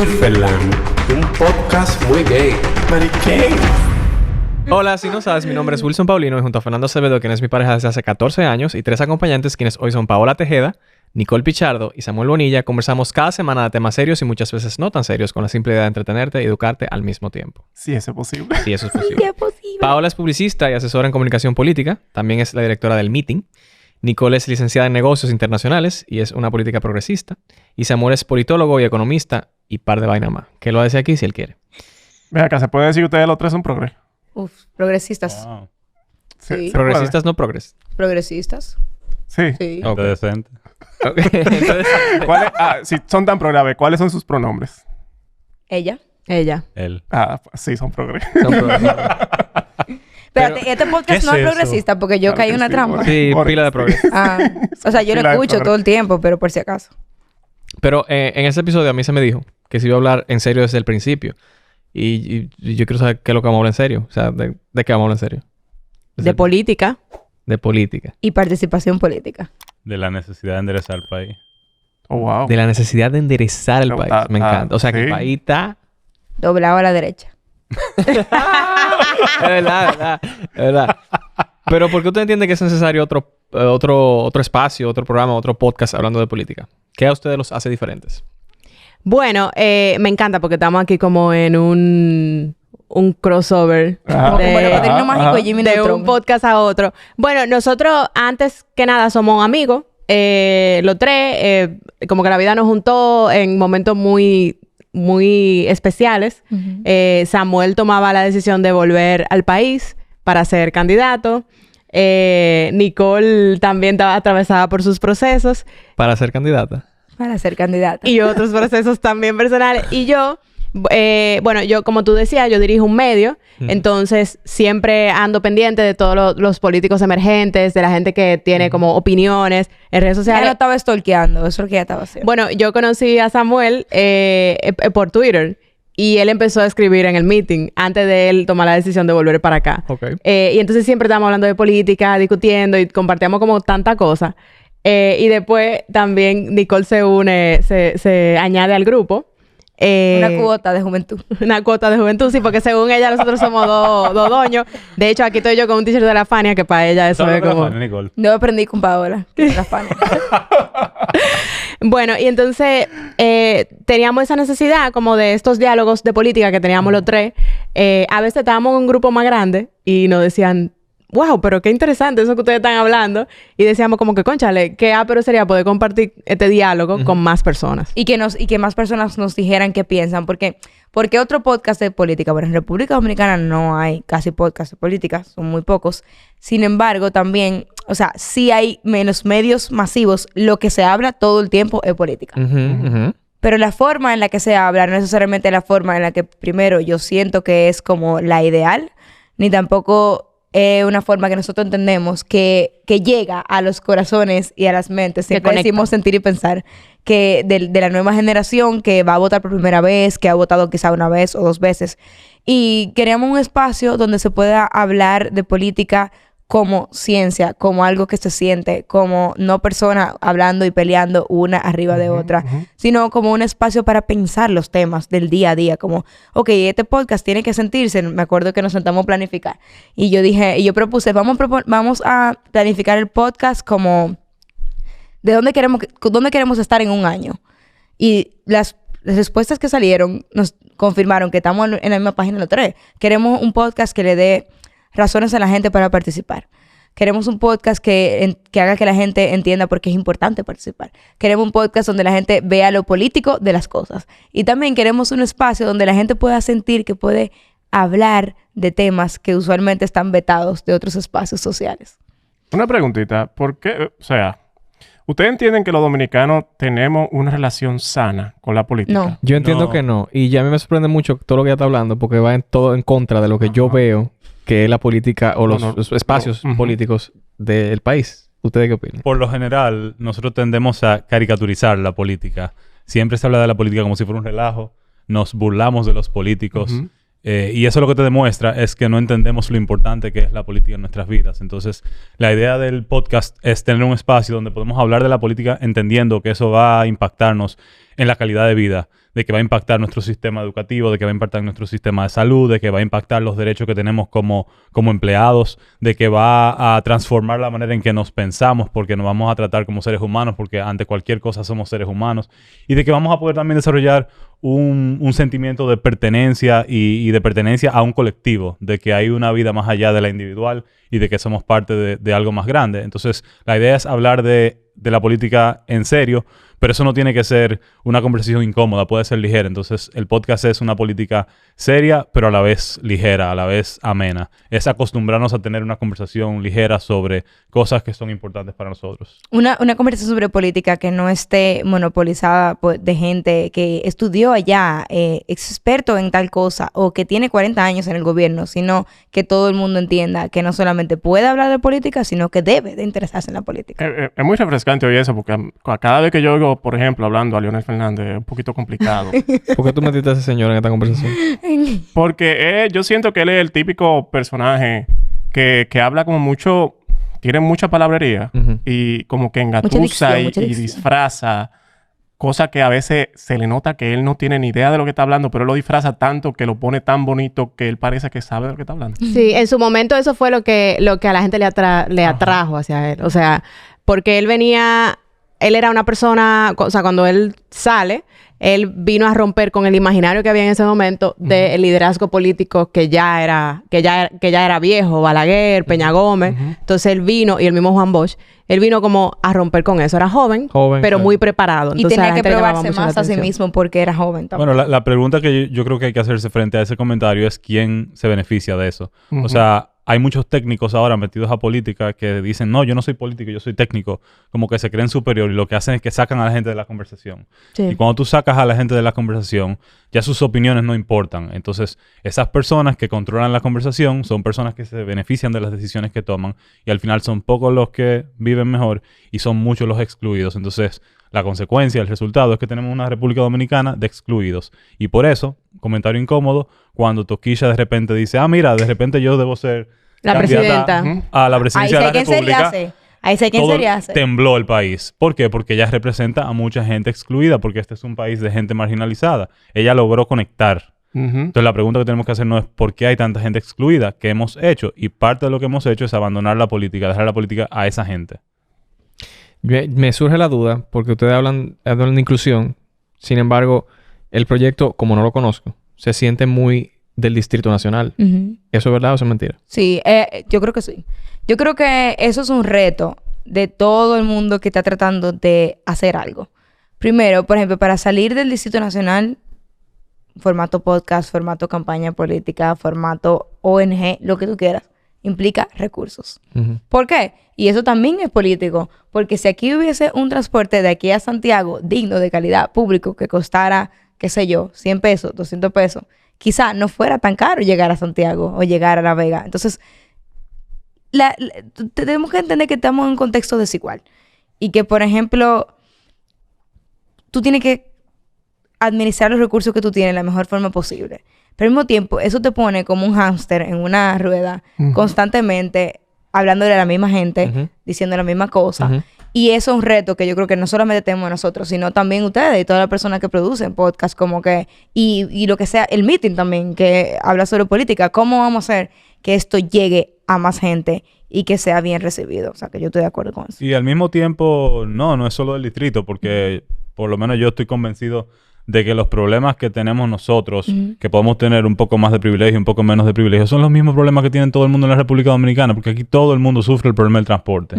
Morfeland, un podcast muy gay. Mariquén. Hola, si no sabes, mi nombre es Wilson Paulino y junto a Fernando Acevedo, quien es mi pareja desde hace 14 años, y 3 acompañantes, quienes hoy son Paola Tejeda, Nicole Pichardo y Samuel Bonilla, conversamos cada semana de temas serios y muchas veces no tan serios, con la simple idea de entretenerte y educarte al mismo tiempo. Sí, eso es posible. Sí, eso es posible. Sí, es posible. Paola es publicista y asesora en comunicación política. También es la directora del Meeting. Nicole es licenciada en negocios internacionales y es una política progresista. Y Samuel es politólogo y economista y par de vaina más. Que lo va a decir aquí si él quiere. Ven acá, ¿se puede decir que ustedes los tres son progres? Uf, progresistas. Wow. Sí. ¿Se Progresistas, no progres. Progresistas. puede? Sí. Sí. Ok. Gente decente. Ok, entonces... Si son tan progres, ¿cuáles son sus pronombres? Ella. Él. Pues sí, son progres. son progres. Espérate, este podcast ¿qué no es es eso? progresista porque yo Claro caí que en una sí, trampa. bueno. Sí, Por- pila de progres. Ah, o sea, yo Pila lo de escucho progres. todo el tiempo, pero por si acaso. Pero en ese episodio a mí se me dijo que se iba a hablar en serio desde el principio. Y yo quiero saber qué es lo que vamos a hablar en serio. O sea, ¿de qué vamos a hablar en serio? De política. De política. Y participación política. De la necesidad de enderezar el país. Oh, wow. De la necesidad de enderezar el Pero país. está- Me encanta. O sea, que el sí. país está... Doblado a la derecha. Es verdad. Pero ¿por qué usted entiende que es necesario otro espacio, otro programa, otro podcast hablando de política? ¿Qué a ustedes los hace diferentes? Bueno, me encanta porque estamos aquí como en un crossover Ajá. Como el padrino Ajá, mágico ajá. de Jimmy de Neutron. un podcast a otro. Bueno, nosotros antes que nada somos amigos. Los tres, como que la vida nos juntó en momentos muy especiales. Ujú. Samuel tomaba la decisión de volver al país para ser candidato. Nicole también estaba atravesada por sus procesos Para ser candidata. Para ser candidata. y otros procesos también personales. Y yo, bueno, yo como tú decías, yo dirijo un medio. Entonces, siempre ando pendiente de todos los políticos emergentes, de la gente que tiene como opiniones en redes Ella sociales. no estaba stalkeando. Eso es lo que ella estaba haciendo. Bueno, yo conocí a Samuel por Twitter y él empezó a escribir en el Meeting antes de él tomar la decisión de volver para acá. Ok. Y entonces siempre estábamos hablando de política, discutiendo y compartíamos como tanta cosa. Y después también Nicole se añade al grupo. Una cuota de juventud. Una cuota de juventud, sí, porque según ella nosotros somos dos doños. De hecho, aquí estoy yo con un t-shirt de la Fania, que para ella eso ¿Sabes es lo que como... la fan, Nicole? No aprendí con Paola. Que era fan. Bueno, y entonces teníamos esa necesidad como de estos diálogos de política que teníamos los tres. A veces estábamos en un grupo más grande y nos decían, wow, pero qué interesante eso que ustedes están hablando. Y decíamos como que, cónchale, qué pero sería poder compartir este diálogo con más personas. y que más personas nos dijeran qué piensan. Porque otro podcast de política. Bueno, en República Dominicana no hay casi podcast de política. Son muy pocos. Sin embargo, también... O sea, sí hay menos medios masivos. Lo que se habla todo el tiempo es política. Pero la forma en la que se habla no necesariamente la forma en la que primero yo siento que es como la ideal, ni tampoco es una forma que nosotros entendemos que llega a los corazones y a las mentes. Siempre conecta. decimos sentir y pensar que de la nueva generación que va a votar por primera vez, que ha votado quizá una vez o dos veces. Y queríamos un espacio donde se pueda hablar de política como ciencia, como algo que se siente, como no personas hablando y peleando una arriba de otra, sino como un espacio para pensar los temas del día a día, como, ok, este podcast tiene que sentirse, me acuerdo que nos sentamos a planificar, y yo propuse, vamos a planificar el podcast como, dónde queremos estar en un año, y las respuestas que salieron nos confirmaron que estamos en la misma página los tres. Queremos un podcast que le dé razones a la gente para participar. Queremos un podcast que haga que la gente entienda por qué es importante participar. Queremos un podcast donde la gente vea lo político de las cosas. Y también queremos un espacio donde la gente pueda sentir que puede hablar de temas que usualmente están vetados de otros espacios sociales. Una preguntita. ¿Por qué? O sea, ¿ustedes entienden que los dominicanos tenemos una relación sana con la política? No. Yo entiendo No. que no. Y ya a mí me sorprende mucho todo lo que ella está hablando porque va en todo en contra de lo que yo veo que es la política o los espacios políticos del país. ¿Ustedes qué opinan? Por lo general, nosotros tendemos a caricaturizar la política. Siempre se habla de la política como si fuera un relajo. Nos burlamos de los políticos. Y eso lo que te demuestra es que no entendemos lo importante que es la política en nuestras vidas. Entonces, la idea del podcast es tener un espacio donde podemos hablar de la política entendiendo que eso va a impactarnos en la calidad de vida, de que va a impactar nuestro sistema educativo, de que va a impactar nuestro sistema de salud, de que va a impactar los derechos que tenemos como empleados, de que va a transformar la manera en que nos pensamos, porque nos vamos a tratar como seres humanos, porque ante cualquier cosa somos seres humanos, y de que vamos a poder también desarrollar un sentimiento de pertenencia y de pertenencia a un colectivo, de que hay una vida más allá de la individual y de que somos parte de algo más grande. Entonces, la idea es hablar de la política en serio, pero eso no tiene que ser una conversación incómoda, puede ser ligera. Entonces, el podcast es una política seria, pero a la vez ligera, a la vez amena. Es acostumbrarnos a tener una conversación ligera sobre cosas que son importantes para nosotros. Una conversación sobre política que no esté monopolizada de gente que estudió allá, experto en tal cosa, o que tiene 40 años en el gobierno, sino que todo el mundo entienda que no solamente puede hablar de política, sino que debe de interesarse en la política. Es muy refrescante oír eso, porque cada vez que yo oigo, por ejemplo, hablando a Leonel Fernández, es un poquito complicado. ¿Por qué tú metiste a ese señor en esta conversación? Porque yo siento que él es el típico personaje que habla como mucho, tiene mucha palabrería y como que engatusa y disfraza cosas que a veces se le nota que él no tiene ni idea de lo que está hablando, pero él lo disfraza tanto que lo pone tan bonito que él parece que sabe de lo que está hablando. Sí, en su momento eso fue lo que a la gente le atrajo hacia él. O sea, porque él era una persona, o sea, cuando él sale, él vino a romper con el imaginario que había en ese momento del liderazgo político que ya era viejo, Balaguer, Peña Gómez. Entonces él vino, y el mismo Juan Bosch, él vino como a romper con eso. Era joven pero muy preparado. Y entonces, tenía que probarse más a sí mismo porque era joven también. Bueno, la pregunta que yo creo que hay que hacerse frente a ese comentario es quién se beneficia de eso. O sea, hay muchos técnicos ahora metidos a política que dicen, no, yo no soy político, yo soy técnico. Como que se creen superior y lo que hacen es que sacan a la gente de la conversación. Sí. Y cuando tú sacas a la gente de la conversación, ya sus opiniones no importan. Entonces, esas personas que controlan la conversación son personas que se benefician de las decisiones que toman y al final son pocos los que viven mejor y son muchos los excluidos. Entonces, la consecuencia, el resultado es que tenemos una República Dominicana de excluidos. Y por eso, comentario incómodo, cuando Toquilla de repente dice, mira, de repente yo debo ser la presidenta a la presidencia de la República. Ahí sé quién sería. Tembló el país. ¿Por qué? Porque ella representa a mucha gente excluida, porque este es un país de gente marginalizada. Ella logró conectar. Entonces la pregunta que tenemos que hacernos es ¿por qué hay tanta gente excluida? ¿Qué hemos hecho? Y parte de lo que hemos hecho es abandonar la política, dejar la política a esa gente. Me surge la duda, porque ustedes hablan de inclusión. Sin embargo, el proyecto, como no lo conozco, se siente muy del Distrito Nacional. ¿Eso es verdad o eso es mentira? Sí, yo creo que sí. Yo creo que eso es un reto de todo el mundo que está tratando de hacer algo. Primero, por ejemplo, para salir del Distrito Nacional, formato podcast, formato campaña política, formato ONG, lo que tú quieras, implica recursos. ¿Por qué? Y eso también es político. Porque si aquí hubiese un transporte de aquí a Santiago digno, de calidad, público, que costara, qué sé yo, 100 pesos, 200 pesos, quizá no fuera tan caro llegar a Santiago o llegar a La Vega. Entonces, tenemos que entender que estamos en un contexto desigual. Y que, por ejemplo, tú tienes que administrar los recursos que tú tienes de la mejor forma posible. Pero al mismo tiempo, eso te pone como un hámster en una rueda, constantemente hablándole a la misma gente, diciendo la misma cosa. Y eso es un reto que yo creo que no solamente tenemos nosotros, sino también ustedes y todas las personas que producen podcast, como que, y lo que sea, el meeting también, que habla sobre política. ¿Cómo vamos a hacer que esto llegue a más gente y que sea bien recibido? O sea, que yo estoy de acuerdo con eso. Y al mismo tiempo, no es solo del distrito, porque por lo menos yo estoy convencido de que los problemas que tenemos nosotros, que podemos tener un poco más de privilegio, un poco menos de privilegio, son los mismos problemas que tienen todo el mundo en la República Dominicana, porque aquí todo el mundo sufre el problema del transporte.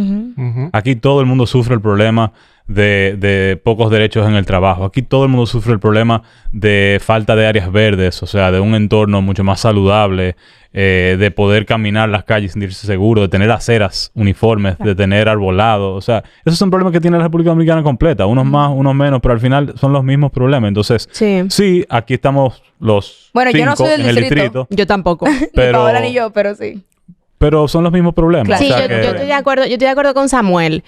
Aquí todo el mundo sufre el problema de pocos derechos en el trabajo. Aquí todo el mundo sufre el problema de falta de áreas verdes, o sea, de un entorno mucho más saludable, de poder caminar las calles, sentirse seguro, de tener aceras uniformes, de tener arbolado. O sea, esos son problemas que tiene la República Dominicana completa. Unos más, unos menos, pero al final son los mismos problemas. Entonces, sí aquí estamos los yo no soy del distrito. Yo tampoco. Ni Paola ni yo, pero sí. Pero son los mismos problemas. Claro. Sí, o sea yo estoy de acuerdo con Samuel.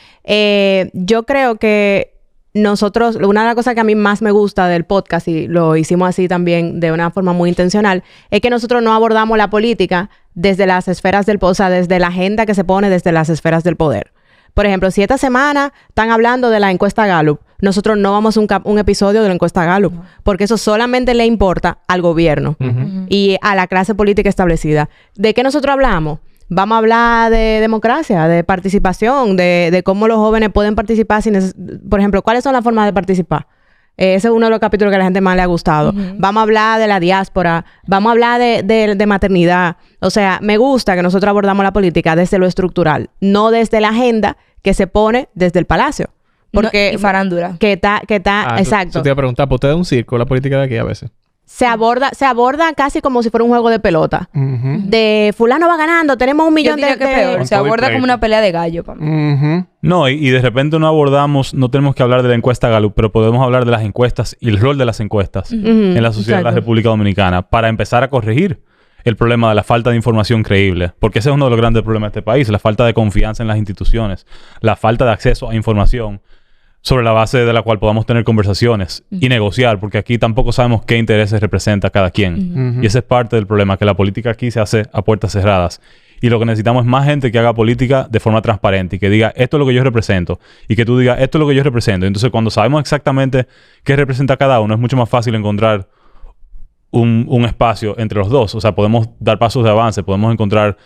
Yo creo que nosotros, una de las cosas que a mí más me gusta del podcast, y lo hicimos así también de una forma muy intencional, es que nosotros no abordamos la política desde las esferas del poder, o sea, desde la agenda que se pone desde las esferas del poder. Por ejemplo, si esta semana están hablando de la encuesta Gallup, nosotros no vamos a un episodio de la encuesta Gallup, porque eso solamente le importa al gobierno y a la clase política establecida. ¿De qué nosotros hablamos? Vamos a hablar de democracia, de participación, de cómo los jóvenes pueden participar. Por ejemplo, ¿cuáles son las formas de participar? Ese es uno de los capítulos que a la gente más le ha gustado. Vamos a hablar de la diáspora. Vamos a hablar de maternidad. O sea, me gusta que nosotros abordamos la política desde lo estructural, no desde la agenda que se pone desde el palacio. Porque... y farándula. Que está exacto. Eso te iba a preguntar, ¿por usted es un circo la política de aquí a veces? Se aborda casi como si fuera un juego de pelota. De fulano va ganando, tenemos 1 millón de... peor. Se aborda como una pelea de gallo para mí. No, y de repente no tenemos que hablar de la encuesta Gallup, pero podemos hablar de las encuestas y el rol de las encuestas en la sociedad de la República Dominicana para empezar a corregir el problema de la falta de información creíble. Porque ese es uno de los grandes problemas de este país, la falta de confianza en las instituciones, la falta de acceso a información sobre la base de la cual podamos tener conversaciones y negociar, porque aquí tampoco sabemos qué intereses representa cada quien. Y ese es parte del problema, que la política aquí se hace a puertas cerradas. Y lo que necesitamos es más gente que haga política de forma transparente y que diga, esto es lo que yo represento, y que tú digas, esto es lo que yo represento. Entonces, cuando sabemos exactamente qué representa cada uno, es mucho más fácil encontrar un espacio entre los dos. O sea, podemos dar pasos de avance, podemos encontrar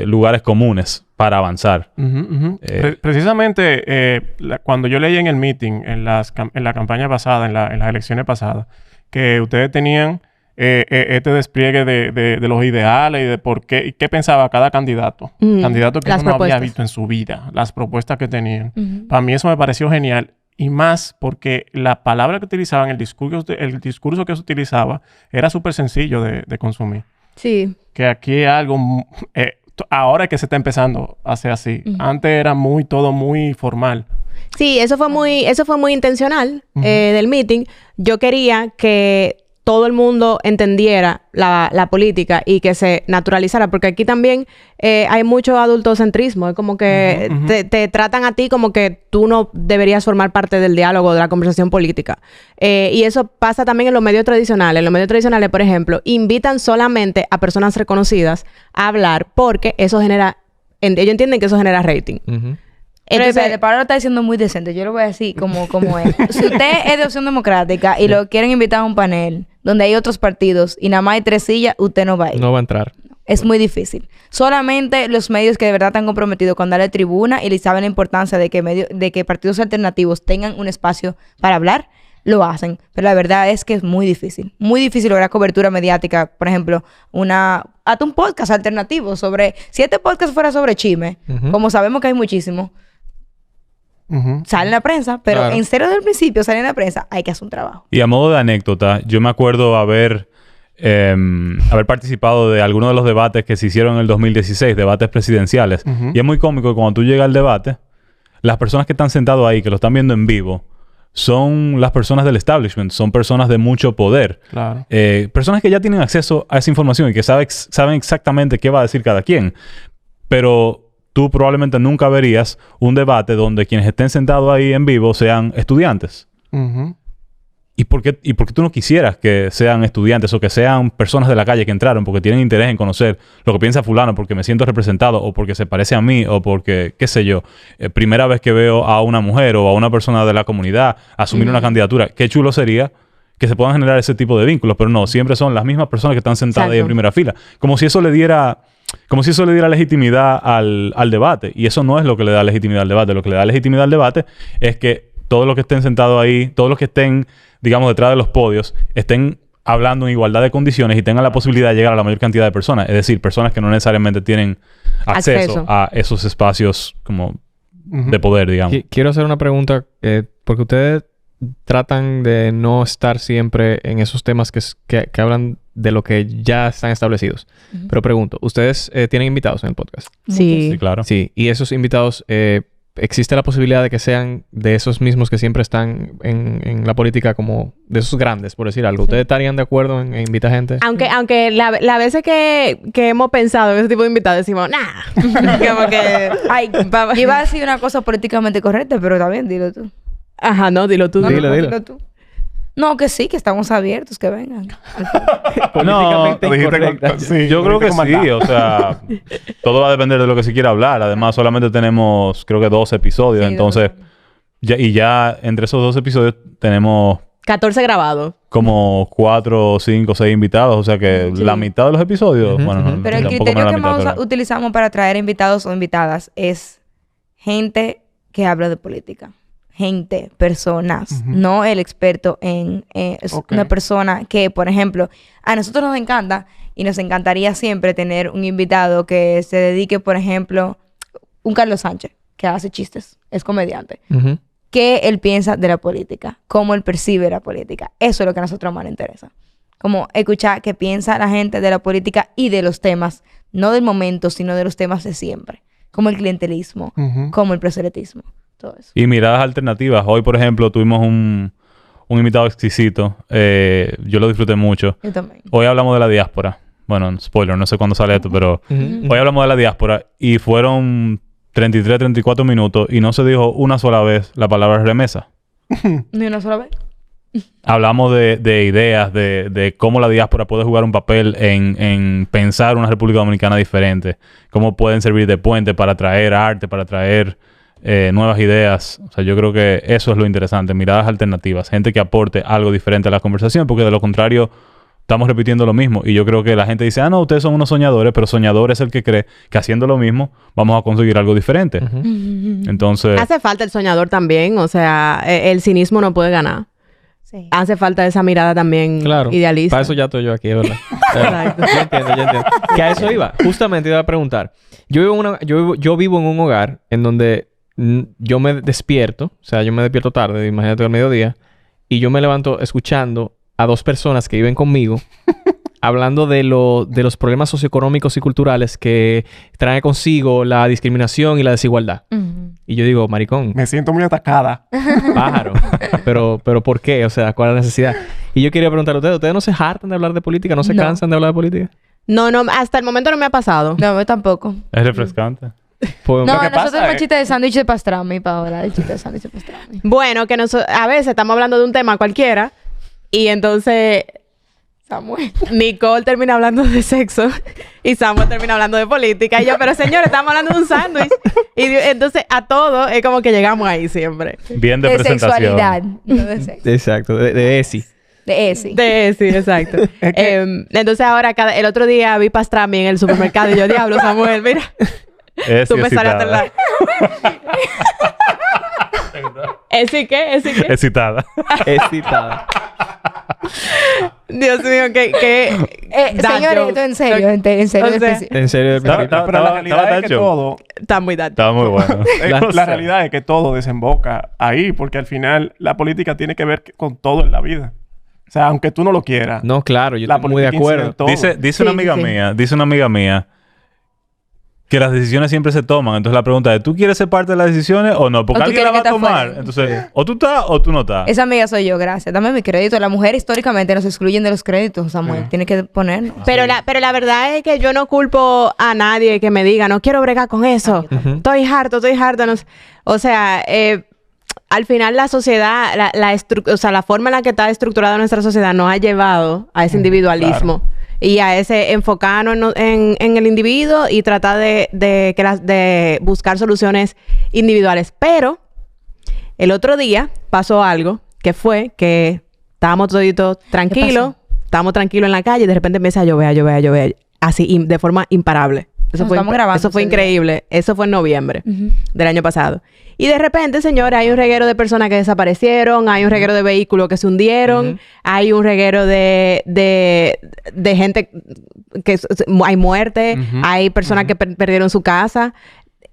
lugares comunes para avanzar. Precisamente, cuando yo leí en el meeting, en la campaña pasada, en las elecciones pasadas, que ustedes tenían este despliegue de los ideales y de por qué, y qué pensaba cada candidato. Candidato que uno no había visto en su vida. Las propuestas que tenían. Para mí eso me pareció genial. Y más porque la palabra que utilizaban, el discurso que se utilizaba, era súper sencillo de consumir. Sí. Que aquí es algo... ahora es que se está empezando a hacer así. Antes era todo muy formal. Sí, eso fue muy intencional del meeting. Yo quería que todo el mundo entendiera la política y que se naturalizara, porque aquí también hay mucho adultocentrismo. Es como que te tratan a ti como que tú no deberías formar parte del diálogo, de la conversación política. Y eso pasa también en los medios tradicionales. En los medios tradicionales, por ejemplo, invitan solamente a personas reconocidas a hablar porque eso genera... ellos entienden que eso genera rating. Entonces, Pablo lo está diciendo muy decente. Yo lo voy a decir como es. Si usted es de Opción Democrática y lo quieren invitar a un panel donde hay otros partidos y nada más hay 3 sillas, usted no va a ir. No va a entrar. Es muy difícil. Solamente los medios que de verdad están comprometidos con darle tribuna y le saben la importancia de que partidos alternativos tengan un espacio para hablar, lo hacen. Pero la verdad es que es muy difícil. Muy difícil lograr cobertura mediática. Por ejemplo, hasta un podcast alternativo sobre... Si este podcast fuera sobre chisme, como sabemos que hay muchísimo... Sale en la prensa, pero en serio desde el principio sale en la prensa, hay que hacer un trabajo. Y a modo de anécdota, yo me acuerdo haber participado de algunos de los debates que se hicieron en el 2016, debates presidenciales. Y es muy cómico que cuando tú llegas al debate, las personas que están sentadas ahí, que lo están viendo en vivo, son las personas del establishment, son personas de mucho poder. Claro. Personas que ya tienen acceso a esa información y que saben exactamente qué va a decir cada quien. Pero... tú probablemente nunca verías un debate donde quienes estén sentados ahí en vivo sean estudiantes. ¿Y por qué tú no quisieras que sean estudiantes o que sean personas de la calle que entraron porque tienen interés en conocer lo que piensa fulano, porque me siento representado o porque se parece a mí o porque, qué sé yo, primera vez que veo a una mujer o a una persona de la comunidad asumir una candidatura? Qué chulo sería que se puedan generar ese tipo de vínculos, pero no, siempre son las mismas personas que están sentadas ahí en primera fila. Como si eso le diera legitimidad al debate. Y eso no es lo que le da legitimidad al debate. Lo que le da legitimidad al debate es que todos los que estén sentados ahí, todos los que estén, digamos, detrás de los podios, estén hablando en igualdad de condiciones y tengan la posibilidad de llegar a la mayor cantidad de personas. Es decir, personas que no necesariamente tienen acceso a esos espacios como de poder, digamos. Quiero hacer una pregunta, porque ustedes tratan de no estar siempre en esos temas que hablan de lo que ya están establecidos. Pero pregunto, ¿ustedes tienen invitados en el podcast? Sí, claro. Sí, y esos invitados, ¿existe la posibilidad de que sean de esos mismos que siempre están en la política, como de esos grandes, por decir algo? ¿Ustedes estarían de acuerdo en invitar gente? Aunque las veces que hemos pensado en ese tipo de invitados decimos, nah. Como que... Ay, yo iba a decir una cosa políticamente correcta, pero también dilo tú. Ajá, no, dilo tú. Dilo. tú. No, que sí, que estamos abiertos, que vengan. Políticamente Lo dijiste incorrecta. sí, Yo creo que con sí, maldad. o sea, todo va a depender de lo que se quiera hablar. Además, solamente tenemos, creo que 12 episodios. Sí, Entonces, ya entre esos 12 episodios tenemos 14 grabados. como 4, 5, 6 invitados. O sea que la mitad de los episodios, Ujú, bueno, ujú. no, Pero el tampoco criterio menos que la mitad, más pero- utilizamos para traer invitados o invitadas es gente que habla de política. Gente, personas, Ujú. no el experto en... es Ok. una persona que, por ejemplo, a nosotros nos encanta y nos encantaría siempre tener un invitado que se dedique, por ejemplo, un Carlos Sánchez, que hace chistes, es comediante. Ujú. ¿Qué él piensa de la política? ¿Cómo él percibe la política? Eso es lo que a nosotros más nos interesa. Como escuchar qué piensa la gente de la política y de los temas, no del momento, sino de los temas de siempre. Como el clientelismo, Ujú. como el proselitismo, todo eso. Y miradas alternativas. Hoy, por ejemplo, tuvimos un invitado exquisito. Yo lo disfruté mucho. Yo también. Hoy hablamos de la diáspora. Bueno, spoiler, no sé cuándo sale esto, pero Ujú. hoy hablamos de la diáspora y fueron 33, 34 minutos y no se dijo una sola vez la palabra remesa. Ni una sola vez. Hablamos de ideas, de cómo la diáspora puede jugar un papel en pensar una República Dominicana diferente. Cómo pueden servir de puente para traer arte, para traer nuevas ideas. O sea, yo creo que eso es lo interesante. Miradas alternativas. Gente que aporte algo diferente a la conversación. Porque de lo contrario, estamos repitiendo lo mismo. Y yo creo que la gente dice, no, ustedes son unos soñadores. Pero soñador es el que cree que haciendo lo mismo vamos a conseguir algo diferente. Ujú. Entonces... Hace falta el soñador también. O sea, el cinismo no puede ganar. Sí. Hace falta esa mirada también Claro. idealista. Para eso ya estoy yo aquí, ¿verdad? Exacto. Yo entiendo. Que a eso iba. Justamente iba a preguntar. Yo vivo en un hogar en donde yo me despierto. O sea, yo me despierto tarde, imagínate al mediodía. Y yo me levanto escuchando a dos personas que viven conmigo hablando de los problemas socioeconómicos y culturales que trae consigo la discriminación y la desigualdad. Ujú. Y yo digo, maricón, Me siento muy atacada. pájaro. Pero ¿por qué? O sea, ¿cuál es la necesidad? Y yo quería preguntarle a ustedes, ¿ustedes no se hartan de hablar de política? ¿No se No. cansan de hablar de política? No, hasta el momento no me ha pasado. No, yo tampoco. Es refrescante. Pues, No, que nosotros pasa el chiste de sándwich de pastrami, Paola. El chiste de sándwich de pastrami. Bueno, que a veces estamos hablando de un tema cualquiera y entonces Samuel. Nicole termina hablando de sexo y Samuel termina hablando de política. Y yo, pero señores, estamos hablando de un sándwich. Y entonces a todo es como que llegamos ahí siempre. Bien de De presentación. sexualidad, no de sexo. Exacto, de ESI. De ese. Sí, exacto. Entonces ahora, el otro día vi pastrami en el supermercado y yo, diablo, Samuel, mira, Es tú me sales a excitada. ¿Ese qué? Excitada. Excitada. Dios mío, qué dad Señores, joke. esto en serio, en serio. O sea, específico. En serio, Estaba- Pero la estaba realidad es que tacho. todo... Está muy dad. Estaba muy bueno. La realidad es que todo desemboca ahí. Porque al final la política tiene que ver con todo en la vida. O sea, aunque tú no lo quieras. No, claro, yo la estoy muy de política incide en acuerdo. todo. Dice Sí, una amiga sí. mía, que las decisiones siempre se toman. Entonces la pregunta es, ¿tú quieres ser parte de las decisiones o no? Porque O tú alguien la va a quieres que te tomar. fuera. Entonces, o tú estás o tú no estás. Esa amiga soy yo, gracias. Dame mi crédito. La mujer históricamente nos excluyen de los créditos, Samuel. Tiene que ponernos. Pero la verdad es que yo no culpo a nadie que me diga, no quiero bregar con eso. Ujú. Estoy harto. No sé. O sea, al final la sociedad, o sea, la forma en la que está estructurada nuestra sociedad nos ha llevado a ese individualismo. Y a ese enfocarnos en el individuo y tratar de buscar soluciones individuales. Pero el otro día pasó algo que fue que estábamos toditos tranquilos. Estábamos tranquilos en la calle y de repente empieza a llover. Así, de forma imparable. Nos estamos grabando eso fue ese día. increíble. Eso fue en noviembre del año pasado. Y de repente, señores, hay un reguero de personas que desaparecieron, hay un reguero de vehículos que se hundieron, hay un reguero de gente que hay muerte, hay personas que perdieron su casa.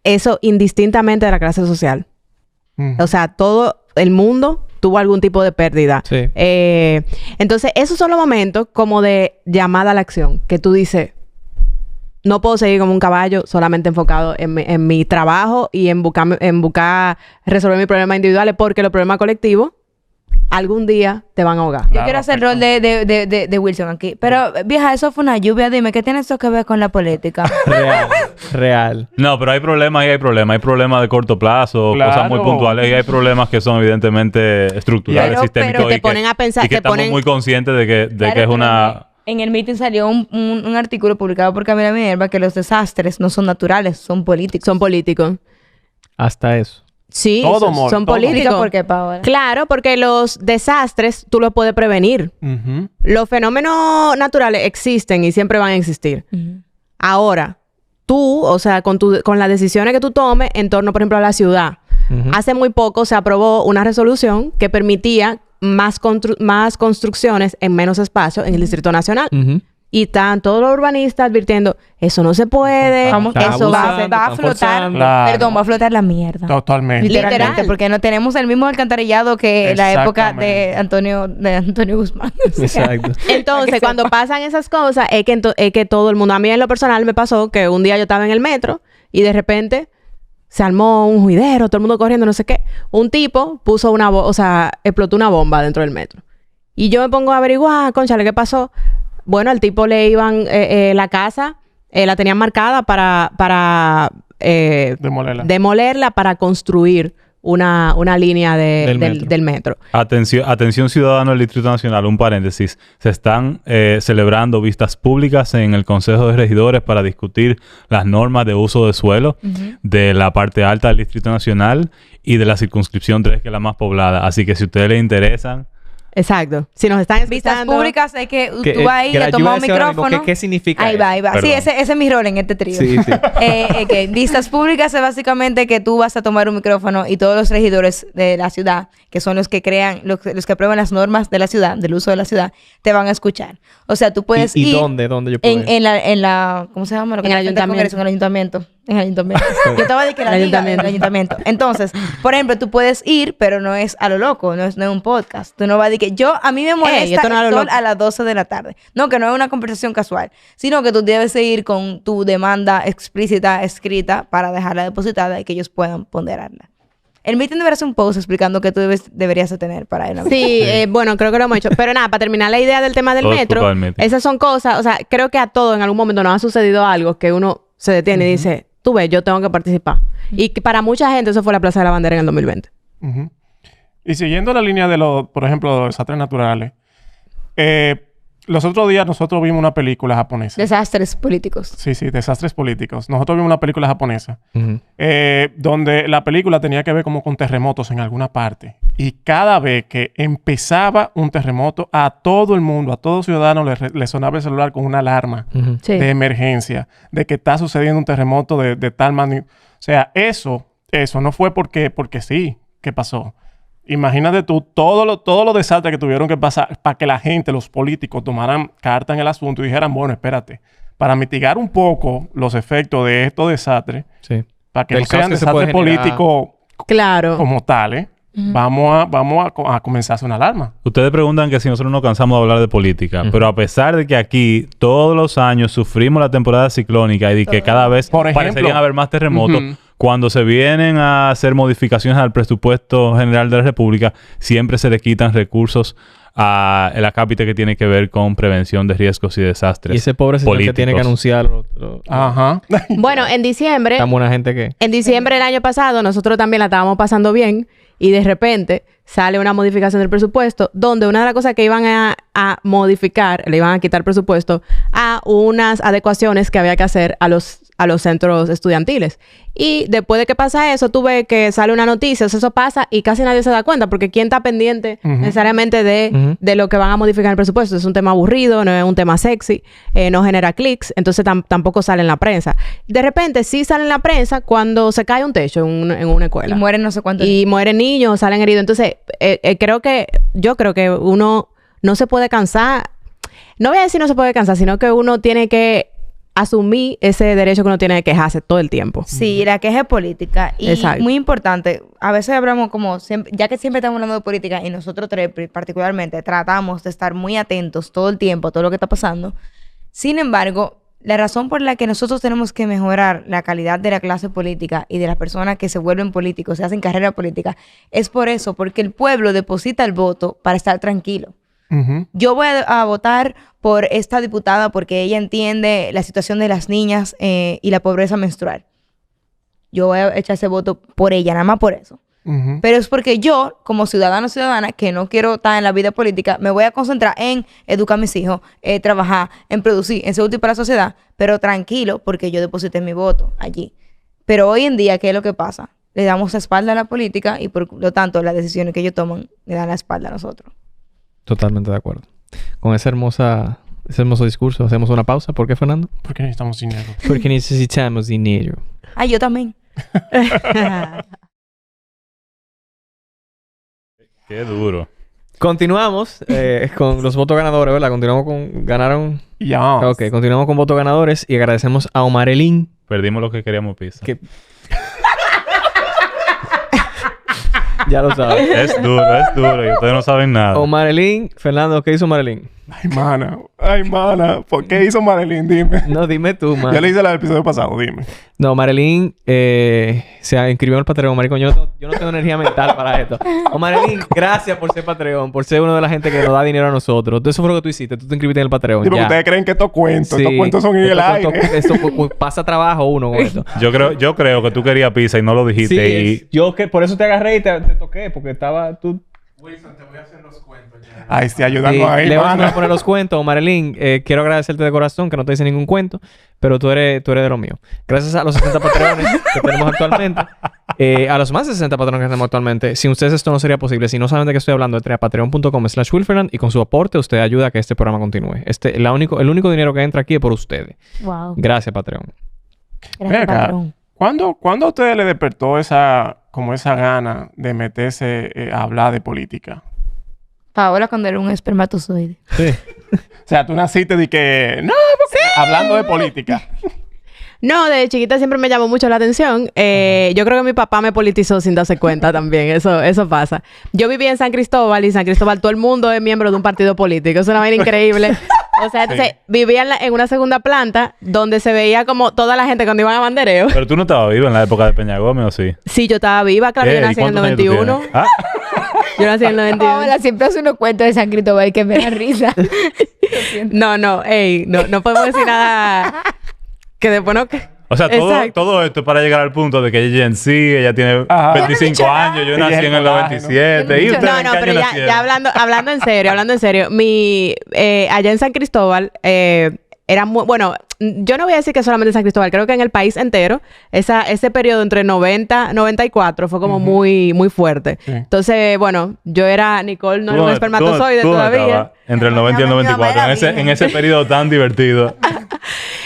Eso indistintamente de la clase social. O sea, todo el mundo tuvo algún tipo de pérdida. Sí. Entonces, esos son los momentos como de llamada a la acción, que tú dices, no puedo seguir como un caballo solamente enfocado en mi trabajo y en buscar resolver mis problemas individuales, porque los problemas colectivos algún día te van a ahogar. Yo quiero hacer el rol de Wilson aquí. Pero, vieja, eso fue una lluvia. Dime, ¿qué tiene eso que ver con la política? Real. No, pero hay problemas y hay problemas. Hay problemas de corto plazo, Claro. cosas muy puntuales, y hay problemas que son evidentemente estructurales, Pero sistémicos. te y que- ponen a pensar, y que te estamos ponen- muy conscientes de que Claro, es una... En el meeting salió un artículo publicado por Camila Minerva que los desastres no son naturales, son políticos. Son políticos. Hasta eso. Sí, Todo, son, amor, son todo. políticos. ¿Por qué, Paola? Claro, porque los desastres tú los puedes prevenir. Ujú. Los fenómenos naturales existen y siempre van a existir. Ujú. Ahora, tú, o sea, con las decisiones que tú tomes en torno, por ejemplo, a la ciudad. Ujú. Hace muy poco se aprobó una resolución que permitía más construcciones en menos espacio en el Distrito Nacional. Ujú. Y están todos los urbanistas advirtiendo, eso no se puede, Vamos, Está eso va abusando, va a están flotar. forzando. Claro. Perdón, va a flotar la mierda. Totalmente. Literalmente, Literal. porque no tenemos el mismo alcantarillado que la época de Exactamente. Antonio Guzmán. O sea, Exacto. Entonces, cuando pasan esas cosas, es que todo el mundo, a mí en lo personal me pasó que un día yo estaba en el metro y de repente se armó un juidero, todo el mundo corriendo, no sé qué. Un tipo puso explotó una bomba dentro del metro. Y yo me pongo a averiguar, cónchale, ¿qué pasó? Bueno, al tipo le iban la casa, la tenían marcada para Demolerla. demolerla para construir una línea del metro. Atención ciudadano del Distrito Nacional, un paréntesis. Se están celebrando vistas públicas en el Consejo de Regidores para discutir las normas de uso de suelo de la parte alta del Distrito Nacional y de la circunscripción 3, que es la más poblada. Así que si a ustedes les interesan... Exacto. Si nos están vistas escuchando... públicas es que Que- tú vas ahí, que la le tomas un ayuda a decir ahora mismo, micrófono. ¿qué significa Ahí eso? va, ahí va. Perdón. Sí, ese es mi rol en este trío. Sí, sí. Que vistas públicas es básicamente que tú vas a tomar un micrófono y todos los regidores de la ciudad, que son los que crean, los que aprueban las normas de la ciudad, del uso de la ciudad, te van a escuchar. O sea, tú puedes ¿Y ir dónde yo puedo ir? en la ¿cómo se llama? Lo que En el está frente al Congreso, ayuntamiento. En el ayuntamiento. Yo estaba de que la El liga, en el ayuntamiento. ayuntamiento. Entonces, por ejemplo, tú puedes ir, pero no es a lo loco, no es un podcast. Tú no vas a decir que a mí me molesta esto no es a lo el sol loco. a las 12 de la tarde. No, que no es una conversación casual, sino que tú debes de ir con tu demanda explícita, escrita, para dejarla depositada y que ellos puedan ponderarla. El meeting debería ser un post explicando qué tú deberías de tener para ir a Sí, bueno, creo que lo hemos hecho. Pero nada, para terminar la idea del tema del Todo es metro, culpa del metro. esas son cosas, o sea, creo que a todos en algún momento nos ha sucedido algo que uno se detiene y dice, tú ves, yo tengo que participar. Y que para mucha gente eso fue la Plaza de la Bandera en el 2020. Ujú. Y siguiendo la línea de por ejemplo, los desastres naturales, los otros días nosotros vimos una película japonesa. Desastres políticos. Sí, desastres políticos. Nosotros vimos una película japonesa Ujú. donde la película tenía que ver como con terremotos en alguna parte. Y cada vez que empezaba un terremoto, a todo el mundo, a todo ciudadano le sonaba el celular con una alarma Ujú. Sí. de emergencia, de que está sucediendo un terremoto de tal magnitud. O sea, eso no fue porque sí que pasó. Imagínate tú todos los desastres que tuvieron que pasar para que la gente, los políticos, tomaran carta en el asunto y dijeran, bueno, espérate, para mitigar un poco los efectos de estos desastres, Sí. para que Del no sean caos que se puede desastres generar. políticos Claro. como tales, vamos a comenzar a hacer una alarma. Ustedes preguntan que si nosotros no cansamos de hablar de política, pero a pesar de que aquí todos los años sufrimos la temporada ciclónica y de que cada vez Por ejemplo, parecerían haber más terremotos, ujú. cuando se vienen a hacer modificaciones al presupuesto general de la República, siempre se le quitan recursos a el acápite que tiene que ver con prevención de riesgos y desastres. Y ese pobre señor que tiene que políticos. anunciar Ajá. Bueno, en diciembre, tan buena gente que... en diciembre del año pasado, nosotros también la estábamos pasando bien y de repente sale una modificación del presupuesto donde una de las cosas que iban a modificar, le iban a quitar presupuesto a unas adecuaciones que había que hacer a los centros estudiantiles. Y después de que pasa eso, tú ves que sale una noticia, o sea, eso pasa y casi nadie se da cuenta porque ¿quién está pendiente necesariamente de lo que van a modificar en el presupuesto? Es un tema aburrido, no es un tema sexy, no genera clics, entonces tampoco sale en la prensa. De repente sí sale en la prensa cuando se cae un techo en una escuela. Y mueren no sé cuántos. Y mueren niños, salen heridos. Entonces, yo creo que uno no se puede cansar. No voy a decir no se puede cansar, sino que uno tiene que asumir ese derecho que uno tiene de quejarse todo el tiempo. Sí, la queja es política. Y Exacto. muy importante, a veces hablamos como, ya que siempre estamos hablando de política y nosotros tres particularmente tratamos de estar muy atentos todo el tiempo a todo lo que está pasando. Sin embargo, la razón por la que nosotros tenemos que mejorar la calidad de la clase política y de las personas que se vuelven políticos, se hacen carrera política, es por eso, porque el pueblo deposita el voto para estar tranquilo. Yo voy a votar por esta diputada porque ella entiende la situación de las niñas y la pobreza menstrual. Yo voy a echar ese voto por ella, nada más por eso. Pero es porque yo, como ciudadano o ciudadana, que no quiero estar en la vida política, me voy a concentrar en educar a mis hijos, trabajar, en producir, en ser útil para la sociedad, pero tranquilo, porque yo deposité mi voto allí. Pero hoy en día, ¿qué es lo que pasa? Le damos la espalda a la política y por lo tanto las decisiones que ellos toman le dan la espalda a nosotros. Totalmente de acuerdo. Con ese hermoso discurso, hacemos una pausa. ¿Por qué, Fernando? Porque necesitamos dinero. Porque necesitamos dinero. Ah, yo también. Qué duro. Continuamos con los votos ganadores, ¿verdad? Continuamos con... Ganaron... Ya. Ok, continuamos con votos ganadores y agradecemos a Omarelín. Perdimos lo que queríamos, pizza. Que... Ya lo sabes. Es duro y ustedes no saben nada. Omarelín, Fernando, ¿qué hizo Omarelín? Ay, mana. ¿Por qué hizo Marilyn? Dime. No, dime tú, man. Yo le hice la del episodio pasado, dime. No, Marilyn se inscribió en el Patreon. Maricón, yo no tengo energía mental para esto. Marilyn, gracias por ser Patreon, por ser uno de la gente que nos da dinero a nosotros. Eso fue lo que tú hiciste. Tú te inscribiste en el Patreon. Sí, porque ustedes creen que estos cuentos son en el aire. Esto pasa trabajo uno con esto. Yo creo que tú querías pizza y no lo dijiste. Sí, yo que por eso te agarré y te toqué, porque estaba tú. Wilson, te voy a hacer los cuentos ya. Ay, sí, ayudando ahí, le vamos mana. a poner los cuentos. Marilyn, quiero agradecerte de corazón que no te hice ningún cuento, pero tú eres de lo mío. Gracias a los 60 patrones que tenemos actualmente, a los más de 60 patrones que tenemos actualmente, sin ustedes esto no sería posible. Si no saben de qué estoy hablando, entre a patreon.com/Wilferland y con su aporte usted ayuda a que este programa continúe. El único dinero que entra aquí es por ustedes. Wow. Gracias, Patreon. Gracias, Venga, patrón. ¿Cuándo a ustedes les despertó esa gana de meterse a hablar de política? Paola cuando era un espermatozoide. Sí. O sea, tú naciste de que... No, porque... Hablando de política. No, de chiquita siempre me llamó mucho la atención. Yo creo que mi papá me politizó sin darse cuenta también. Eso pasa. Yo vivía en San Cristóbal y en San Cristóbal todo el mundo es miembro de un partido político. Es una vaina increíble. O sea, entonces vivía en una segunda planta donde se veía como toda la gente cuando iban a bandereo. Pero tú no estabas vivo en la época de Peña Gómez, ¿o sí? Sí, yo estaba viva. Claro, yo nací en el 91. Yo nací en el 91. Paola siempre hace unos cuentos de San Cristóbal que me da risa. No, ey, no podemos decir nada que después no... O sea, todo esto es para llegar al punto de que ella en sí, ella tiene 25 años, yo nací en el 97. ¿Y ustedes en qué pero año ya nacieron? hablando en serio. Allá en San Cristóbal era muy... Bueno, yo no voy a decir que solamente en San Cristóbal. Creo que en el país entero, ese periodo entre 90 y 94 fue como muy, muy fuerte. Sí. Entonces, bueno, yo era... Nicole no era un espermatozoide todavía. Entre el 90 y el 94. En ese periodo tan divertido.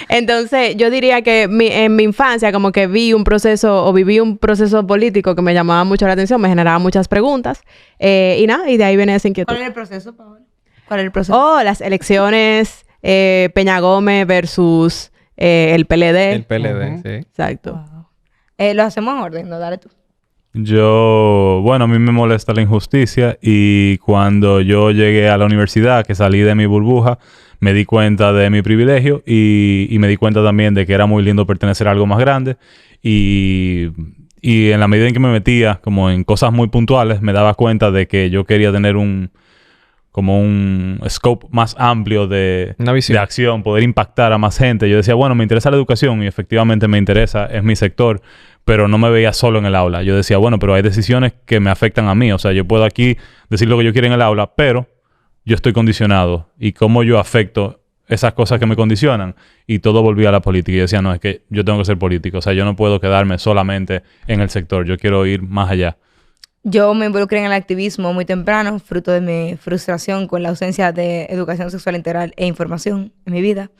Entonces, yo diría que en mi infancia como que viví un proceso político que me llamaba mucho la atención, me generaba muchas preguntas. Y de ahí viene esa inquietud. ¿Cuál es el proceso, Paola? ¿Cuál es el proceso? Oh, las elecciones... Peña Gómez versus el PLD. El PLD, sí. Exacto. Wow. Lo hacemos en orden, ¿no? Dale tú. A mí me molesta la injusticia y cuando yo llegué a la universidad, que salí de mi burbuja, me di cuenta de mi privilegio y me di cuenta también de que era muy lindo pertenecer a algo más grande y en la medida en que me metía como en cosas muy puntuales, me daba cuenta de que yo quería tener un scope más amplio de acción, poder impactar a más gente. Yo decía, bueno, me interesa la educación y efectivamente me interesa, es mi sector, pero no me veía solo en el aula. Yo decía, bueno, pero hay decisiones que me afectan a mí. O sea, yo puedo aquí decir lo que yo quiero en el aula, pero yo estoy condicionado. ¿Y cómo yo afecto esas cosas que me condicionan? Y todo volvía a la política. Y yo decía, no, es que yo tengo que ser político. O sea, yo no puedo quedarme solamente en el sector. Yo quiero ir más allá. Yo me involucré en el activismo muy temprano, fruto de mi frustración con la ausencia de educación sexual integral e información en mi vida.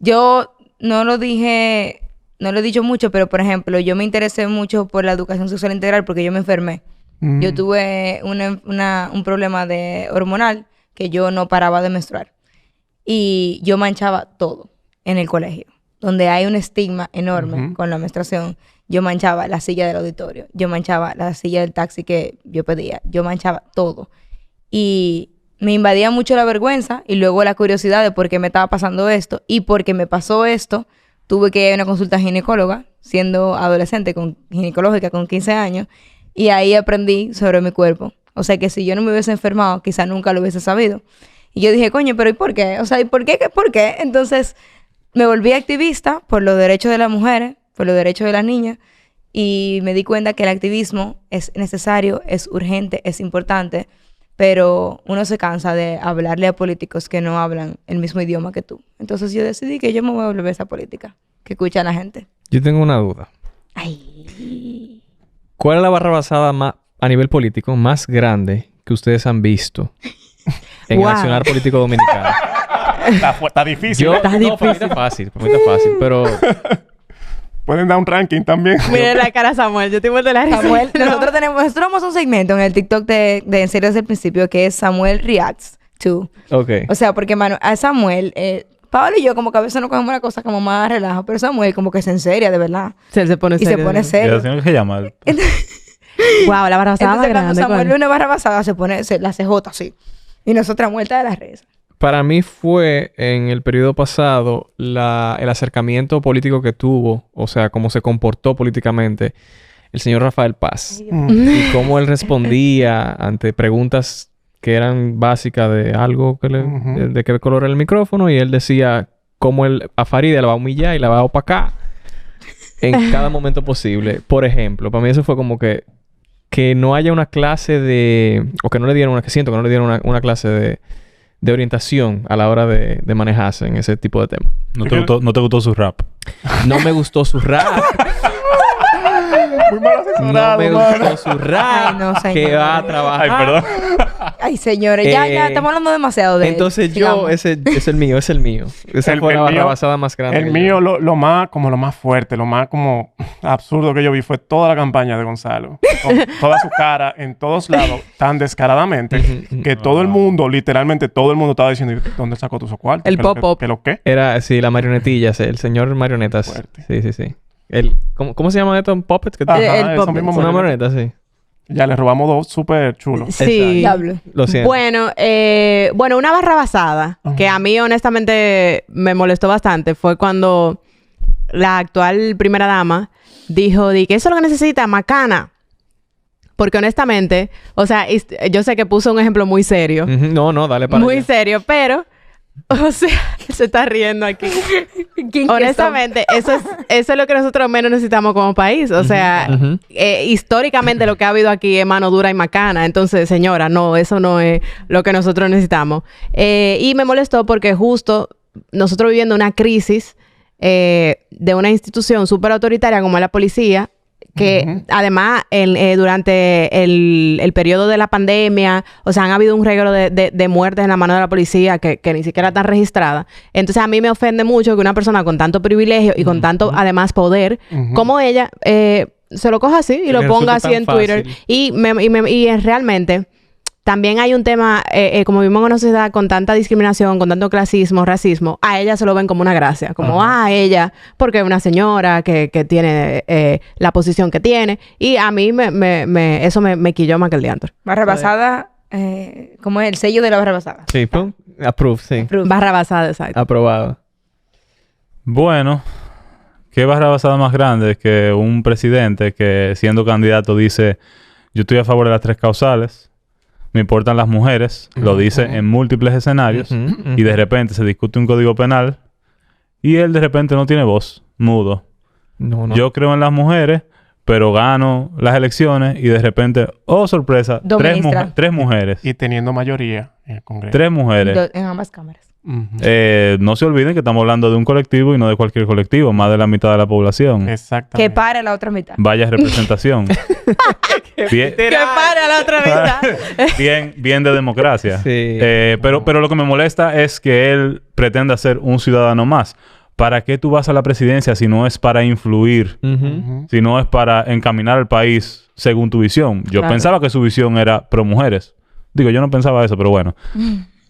Yo no lo he dicho mucho, pero por ejemplo, yo me interesé mucho por la educación sexual integral porque yo me enfermé. Yo tuve un problema hormonal que yo no paraba de menstruar. Y yo manchaba todo en el colegio, donde hay un estigma enorme con la menstruación. Yo manchaba la silla del auditorio. Yo manchaba la silla del taxi que yo pedía. Yo manchaba todo. Y me invadía mucho la vergüenza y luego la curiosidad de por qué me estaba pasando esto. Y porque me pasó esto, tuve que ir a una consulta ginecóloga, siendo adolescente, ginecológica, con 15 años. Y ahí aprendí sobre mi cuerpo. O sea que si yo no me hubiese enfermado, quizás nunca lo hubiese sabido. Y yo dije, coño, ¿pero y por qué? O sea, ¿y por qué? ¿Por qué? Entonces, me volví activista por los derechos de las mujeres, por los derechos de las niñas. Y me di cuenta que el activismo es necesario, es urgente, es importante. Pero uno se cansa de hablarle a políticos que no hablan el mismo idioma que tú. Entonces, yo decidí que yo me voy a volver a esa política que escucha a la gente. Yo tengo una duda. Ay. ¿Cuál es la barra basada a nivel político más grande que ustedes han visto en el accionar político dominicano? Está difícil. Para mí está fácil, pero... Pueden dar un ranking también. Miren la cara a Samuel. Yo tengo de la risa. Samuel, nosotros tenemos un segmento en el TikTok de En Serio desde el principio que es Samuel Reacts to. Ok. O sea, porque a Samuel, Pablo y yo como que a veces nos cogemos la cosa como más relajo, pero Samuel como que se enseria, de verdad. Se pone serio. Y se pone serio. ¿Qué se llama? Wow, la barra basada más Entonces cuando grande. Samuel ve una barra basada se pone la CJ así. Y nosotras muertas de las redes. Para mí fue en el periodo pasado el acercamiento político que tuvo, o sea, cómo se comportó políticamente el señor Rafael Paz. Y cómo él respondía ante preguntas que eran básicas de algo de qué color era el micrófono. Y él decía cómo él a Faride la va a humillar y la va a opacar en cada momento posible. Por ejemplo, para mí eso fue como que no haya una clase de... O que no le dieran una clase de orientación a la hora de manejarse en ese tipo de temas. ¿No te gustó su rap? No me gustó su rap. Muy mal asesorado, No me gustó su rap. Ay, no, señor. Que va a trabajar. Ay, perdón. Ay, señores, ya estamos hablando demasiado de él. Entonces Sigamos. ese es el mío. Esa fue la barra basada más grande. El mío, lo más fuerte, lo más como absurdo que yo vi fue toda la campaña de Gonzalo. Con toda su cara en todos lados, tan descaradamente, que todo el mundo, literalmente todo el mundo estaba diciendo, ¿dónde sacó tu cuarto? El pop-up. ¿Qué lo qué? Era, sí, la marionetilla. El señor marionetas. Fuerte. Sí. ¿Cómo se llama esto? ¿Puppets? Ajá, el eso pop- mismo Una marioneta. marioneta, sí. Ya le robamos dos súper chulos. Sí. Diablo. Lo siento. Bueno, una barra basada que a mí honestamente me molestó bastante fue cuando la actual primera dama dijo que eso es lo que necesita, macana. Porque honestamente, o sea, yo sé que puso un ejemplo muy serio. No, dale para Muy allá. serio, pero... O sea, se está riendo aquí. Honestamente, eso es lo que nosotros menos necesitamos como país. O sea, históricamente lo que ha habido aquí es mano dura y macana. Entonces, señora, no, eso no es lo que nosotros necesitamos. Y me molestó porque justo nosotros viviendo una crisis de una institución súper autoritaria como es la policía, que además durante el periodo de la pandemia, o sea, han habido un reguero de muertes en la mano de la policía que ni siquiera están registradas. Entonces, a mí me ofende mucho que una persona con tanto privilegio y con tanto, además, poder, como ella, se lo coja así y lo ponga así en Twitter. Y realmente... También hay un tema, como vivimos en una sociedad con tanta discriminación, con tanto clasismo, racismo, a ella se lo ven como una gracia. Como, ella, porque es una señora que tiene la posición que tiene. Y a mí eso me quilló más que el diantre. Barra basada, ¿cómo es el sello de la barra basada? Sí, pum. Approved, sí. Barra basada, exacto. Aprobado. Bueno, ¿qué barra basada más grande que un presidente que siendo candidato dice yo estoy a favor de las 3 causales? Me importan las mujeres, lo dice en múltiples escenarios, y de repente se discute un código penal y él de repente no tiene voz, mudo. No. Yo creo en las mujeres, pero gano las elecciones y de repente, oh sorpresa, 3 mujeres. Y teniendo mayoría en el Congreso. 3 mujeres. En ambas cámaras. No se olviden que estamos hablando de un colectivo y no de cualquier colectivo, más de la mitad de la población. Exactamente. Que pare la otra mitad. Vaya representación. Bien, Que para la otra mitad. bien de democracia. Sí. Pero lo que me molesta es que él pretenda ser un ciudadano más. ¿Para qué tú vas a la presidencia si no es para influir? Si no es para encaminar al país según tu visión? Yo pensaba que su visión era pro mujeres. Digo, yo no pensaba eso, pero bueno.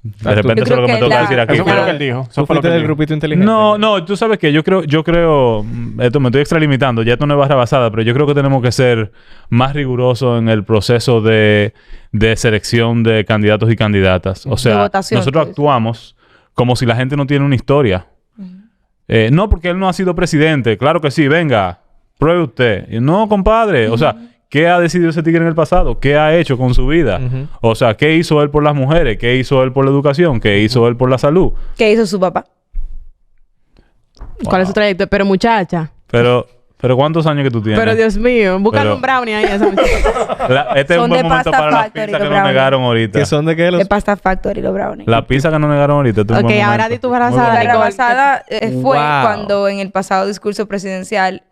De repente eso es lo que me toca decir aquí. Eso fue lo que pero- él dijo. ¿Tú Eso fue lo fuiste que él del dijo. grupito inteligente? No, tú sabes que yo creo, esto me estoy extralimitando, ya esto no es barra basada, pero yo creo que tenemos que ser más rigurosos en el proceso de selección de candidatos y candidatas. O sea, votación, nosotros pues. actuamos como si la gente no tiene una historia. No, porque él no ha sido presidente. Claro que sí, venga, pruebe usted. Y no, compadre, o sea, ¿qué ha decidido ese tigre en el pasado? ¿Qué ha hecho con su vida? Ujú. O sea, ¿qué hizo él por las mujeres? ¿Qué hizo él por la educación? ¿Qué hizo él por la salud? ¿Qué hizo su papá? ¿Cuál es su trayecto? Pero muchacha. Pero ¿cuántos años que tú tienes? Pero Dios mío. Búscale Pero- un brownie ahí a esa muchacha. Este es Son un buen de momento Pasta para las Factory, pizzas que los nos brownies. negaron ahorita. ¿Que son de qué? De Pasta Factory, los brownies. La pizza que nos negaron ahorita. Este es un Ok, buen ahora momento. di tu Muy abrazada, bueno. La Nicole. rebasada fue Wow. cuando en el pasado discurso presidencial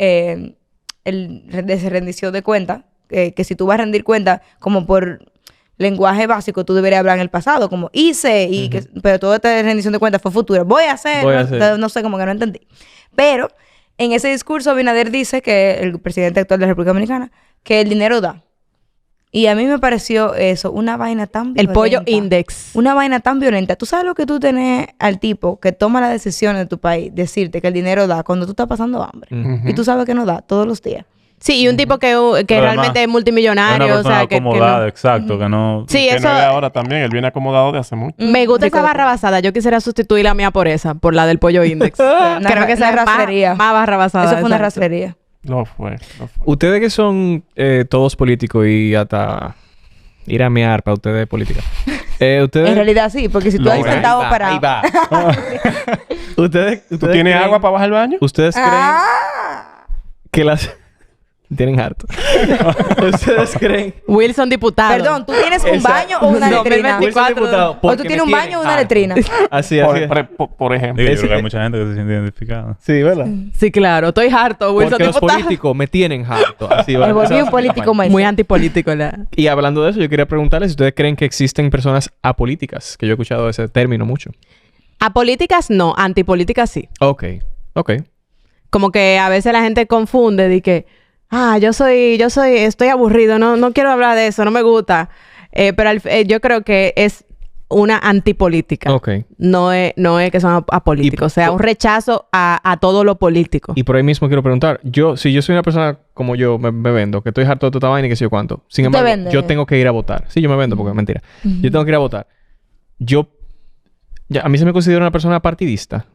se rendició de cuenta que si tú vas a rendir cuenta como por lenguaje básico tú deberías hablar en el pasado como hice pero toda esta rendición de cuentas fue futura voy a hacer. No sé, como que no entendí, pero en ese discurso Abinader dice, que el presidente actual de la República Dominicana, que el dinero da. Y a mí me pareció eso una vaina tan violenta. El pollo index. Una vaina tan violenta. ¿Tú sabes lo que tú tenés al tipo que toma las decisiones de tu país? Decirte que el dinero da cuando tú estás pasando hambre. Y tú sabes que no da todos los días. Sí, y un tipo que Pero realmente es además, multimillonario. Es una o sea, persona que acomodada, no. exacto, que no... Sí, Que eso... no es de ahora también. Él viene acomodado de hace mucho. Me gusta esa barra basada. Yo quisiera sustituir la mía por esa, por la del pollo index. Creo que esa una es rastrería. más barra basada. Eso fue una exacto. rastrería. Lo fue. Ustedes que son todos políticos y hasta ir a mear para ustedes política. Ustedes... En realidad sí, porque si tú Lo has ves. intentado para... Ahí va. ¿Ustedes ¿Tú tienes creen- agua para bajar el baño? ¿Ustedes creen Ah. que las... Tienen harto. ¿Ustedes creen... Wilson diputado. Perdón, ¿tú tienes un Esa- baño o una No, letrina? 2024. diputado, O tú porque tienes un me baño o una tienen letrina. Así, Por, así. por ejemplo. Digo, yo Ese- creo que hay mucha gente que se siente identificada. Sí, ¿verdad? Sí, claro. Estoy harto. Wilson Porque los diputado. políticos me tienen harto. Así, Me ¿verdad? volví Esa- un político más. Muy antipolítico. Y hablando de eso, yo quería preguntarles si ustedes creen que existen personas apolíticas, que yo he escuchado ese término mucho. Apolíticas no. Antipolíticas sí. Ok. Como que a veces la gente confunde de que... estoy aburrido. No quiero hablar de eso. No me gusta. Pero yo creo que es una antipolítica. Ok. No es que son apolíticos. O sea, un rechazo a todo lo político. Y por ahí mismo quiero preguntar, si yo soy una persona como yo, me vendo, que estoy harto de toda vaina y que sé yo cuánto. Sin ¿Tú te embargo, vendes? yo tengo que ir a votar. Sí, yo me vendo porque es mentira. Yo tengo que ir a votar. A mí se me considera una persona partidista.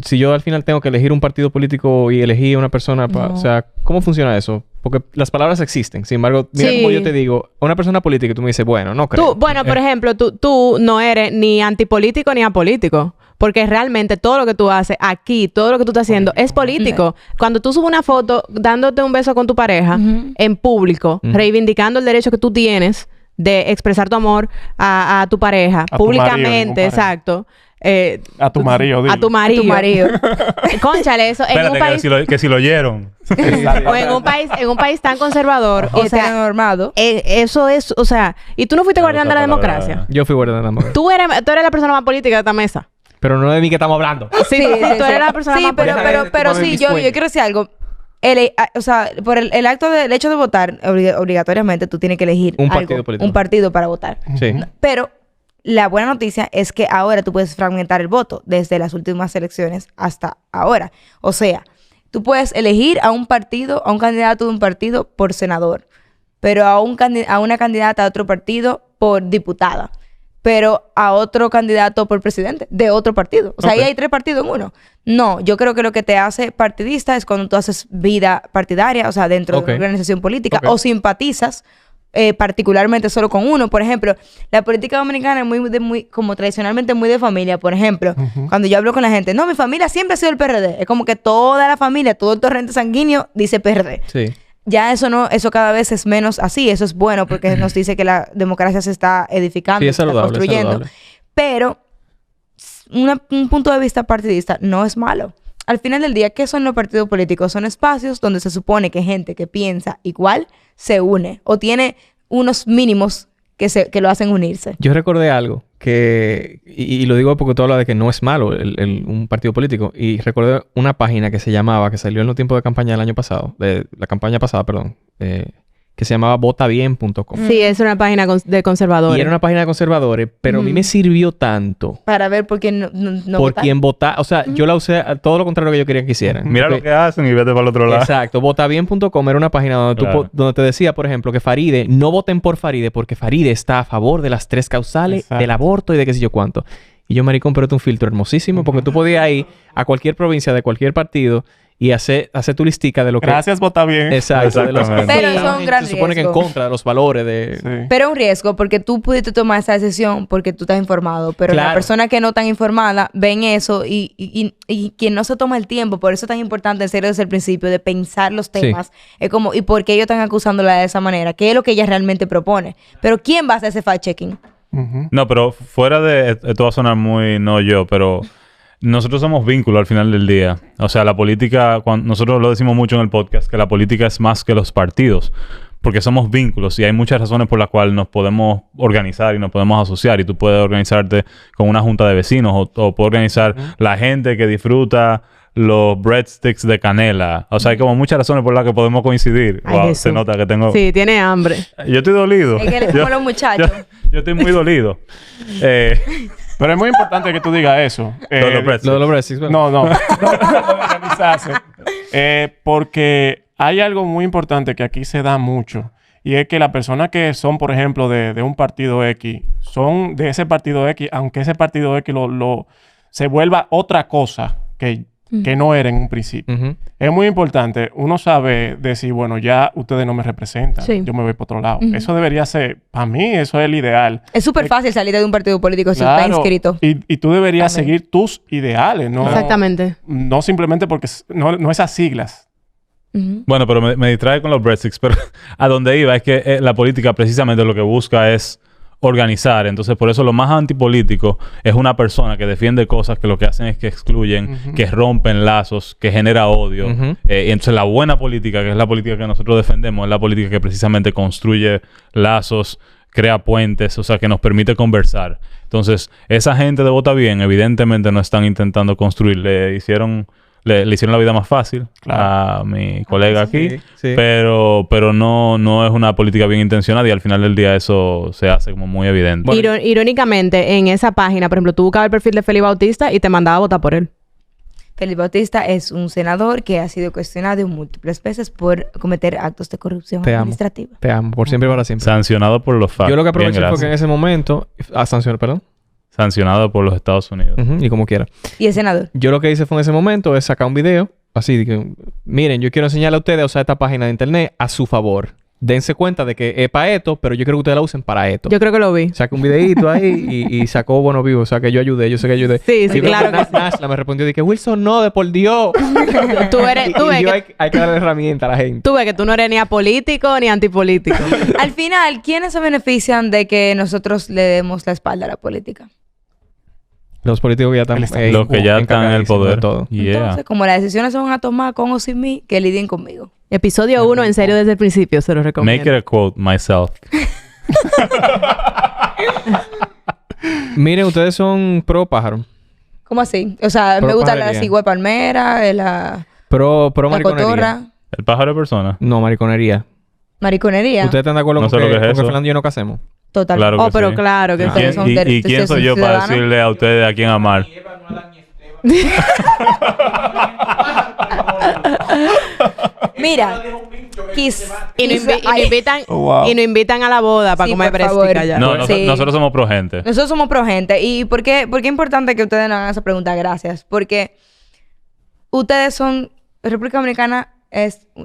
Si yo al final tengo que elegir un partido político y elegir una persona... No. O sea, ¿cómo funciona eso? Porque las palabras existen. Sin embargo, mira Sí. como yo te digo, una persona política y tú me dices, bueno, no creo. Bueno, por ejemplo, tú no eres ni antipolítico ni apolítico. Porque realmente todo lo que tú haces aquí, todo lo que tú estás haciendo es político. Cuando tú subes una foto dándote un beso con tu pareja en público, reivindicando el derecho que tú tienes de expresar tu amor a tu pareja A tu públicamente, marido, ningún pareja. exacto. A tu marido, dile. A tu marido. Tu marido. Cónchale, eso en un Espérate, país... que si lo oyeron. o en un país tan conservador. O O sea, normado. eso es... O sea... Y tú no fuiste guardián de la Esa palabra- democracia. Yo fui guardián de la democracia. Tú eres la persona más política de esta mesa. Pero no de mí que estamos hablando. Sí, tú eres la persona Sí, más pero, política. pero Tómame sí, mis yo sueños. quiero decir algo. O sea, por el acto del hecho de votar, obligatoriamente tú tienes que elegir Un algo, partido político. un partido para votar. Sí. Pero la buena noticia es que ahora tú puedes fragmentar el voto desde las últimas elecciones hasta ahora. O sea, tú puedes elegir a un partido, a un candidato de un partido por senador, pero a una candidata de otro partido por diputada, pero a otro candidato por presidente de otro partido. O sea, ahí Ok. hay 3 partidos en uno. No, yo creo que lo que te hace partidista es cuando tú haces vida partidaria, o sea, dentro Ok. de una organización política, Ok. o simpatizas particularmente solo con uno. Por ejemplo, la política dominicana es muy como tradicionalmente muy de familia. Por ejemplo, cuando yo hablo con la gente, no, mi familia siempre ha sido el PRD. Es como que toda la familia, todo el torrente sanguíneo dice PRD. Sí. Ya eso cada vez es menos así. Eso es bueno porque nos dice que la democracia se está edificando, Sí, es se está saludable, es construyendo. saludable. Pero un punto de vista partidista no es malo. Al final del día, ¿qué son los partidos políticos? Son espacios donde se supone que gente que piensa igual se une o tiene unos mínimos que lo hacen unirse. Yo recordé algo que... Y lo digo porque tú hablas de que no es malo un partido político. Y recordé una página que se llamaba... Que salió en los tiempos de campaña del año pasado. De la campaña pasada, perdón. que se llamaba votabien.com. Sí, es una página de conservadores. Y era una página de conservadores, pero a mí me sirvió tanto. Para ver por quién no Por votar. quién votar. O sea, yo la usé a todo lo contrario que yo quería que hicieran. Mira lo que hacen y vete para el otro lado. Exacto. Votabien.com era una página donde, Claro. donde te decía, por ejemplo, que Faride, no voten por Faride porque Faride está a favor de las 3 causales Exacto. del aborto y de qué sé yo cuánto. Y yo, maricón, pero es un filtro hermosísimo porque tú podías ir a cualquier provincia de cualquier partido y hacer tu listica de lo que... Gracias, vota bien. Exacto. De los Exactamente. Pero eso es un gran se supone que en riesgo. contra de los valores de... Sí. Pero es un riesgo porque tú pudiste tomar esa decisión porque tú estás informado. Pero Claro. las personas que no están informadas ven eso y quien no se toma el tiempo, por eso es tan importante en serio desde el principio de pensar los temas. Es como, ¿y por qué ellos están acusándola de esa manera? ¿Qué es lo que ella realmente propone? Pero ¿quién va a hacer ese fact-checking? Ujú. No, pero fuera de... Esto va a sonar muy... No yo, pero... Nosotros somos vínculos al final del día. O sea, la política... Nosotros lo decimos mucho en el podcast, que la política es más que los partidos. Porque somos vínculos y hay muchas razones por las cuales nos podemos organizar y nos podemos asociar. Y tú puedes organizarte con una junta de vecinos o puedes organizar la gente que disfruta los breadsticks de canela. O sea, hay como muchas razones por las que podemos coincidir. Ay, Wow, Jesús. se nota que tengo... Sí, tiene hambre. Yo estoy dolido. Es que eres Yo- como los muchachos. yo estoy muy dolido. Pero es muy importante que tú digas eso. Lo de los breadsticks. Lo de los breadsticks, ¿verdad? No, no. No de organizarse. Porque hay algo muy importante que aquí se da mucho. Y es que las personas que son, por ejemplo, de un partido X, son de ese partido X, aunque ese partido X se vuelva otra cosa que no era en un principio. Ujú. Es muy importante uno sabe decir, bueno, ya ustedes no me representan. Sí. Yo me voy para otro lado. Eso debería ser, para mí, eso es el ideal. Es súper fácil salir de un partido político si está inscrito. Y tú deberías Amén. seguir tus ideales, ¿no? Exactamente. No simplemente porque no esas siglas. Ujú. Bueno, pero me distrae con los breadsticks. Pero a donde iba es que la política precisamente lo que busca es organizar. Entonces, por eso lo más antipolítico es una persona que defiende cosas que lo que hacen es que excluyen, que rompen lazos, que genera odio. Ujú. Y entonces la buena política, que es la política que nosotros defendemos, es la política que precisamente construye lazos, crea puentes, o sea, que nos permite conversar. Entonces, esa gente de Vota Bien, evidentemente no están intentando construir. Le hicieron la vida más fácil Claro. a mi colega aquí, sí. pero no es una política bien intencionada y al final del día eso se hace como muy evidente. Irónicamente, en esa página, por ejemplo, tú buscabas el perfil de Félix Bautista y te mandaba a votar por él. Félix Bautista es un senador que ha sido cuestionado múltiples veces por cometer actos de corrupción Te amo. administrativa. Te amo. Por siempre y para siempre. Sancionado por los FARC. Yo lo que Bien, aproveché fue que en gracias. ese momento... sancionar, perdón. Sancionado por los Estados Unidos. Ujú, y como quiera. Y el senador. Yo lo que hice fue en ese momento es sacar un video así de que, miren, yo quiero enseñarle a ustedes a usar esta página de internet a su favor. Dense cuenta de que es para esto, pero yo quiero que ustedes la usen para esto. Yo creo que lo vi. Saqué un videito ahí y sacó buenos views. O sea, que yo ayudé. Yo sé que ayudé. Sí, sí, Y claro que sí. Nashla me respondió de que Wilson, no, de por Dios. Tú ves Y yo que hay que darle herramienta a la gente. tú ves que tú no eres ni apolítico ni antipolítico. Al final, ¿quiénes se benefician de que nosotros le demos la espalda a la política? Los políticos que ya están... Los que ya están en el encargadísimos de poder. todo. Yeah. Entonces, como las decisiones se van a tomar con o sin mí, que lidien conmigo. Episodio 1, en serio, desde el principio, se lo recomiendo. Make it a quote myself. Miren, ustedes son pro pájaro. ¿Cómo así? O sea, Pro me gusta la pajarería. cigüeña palmera, la Pro mariconería. cotorra, El pájaro de persona. No, mariconería. mariconería. ¿Ustedes están de acuerdo No con sé lo que es con eso. Fernando y yo no casemos? Total. Claro Oh, que pero sí. claro que ¿Y sí. Ustedes quién, son y quién soy yo para ciudadanos. decirle a ustedes a quién amar? Mira, Y nos invitan, Oh, wow. y nos invitan a la boda para Sí, comer por favor. brestica ya. No, Sí. nosotros somos pro gente. nosotros somos pro gente. ¿Y por qué es importante que ustedes nos hagan esa pregunta? Gracias. Porque ustedes son... República Dominicana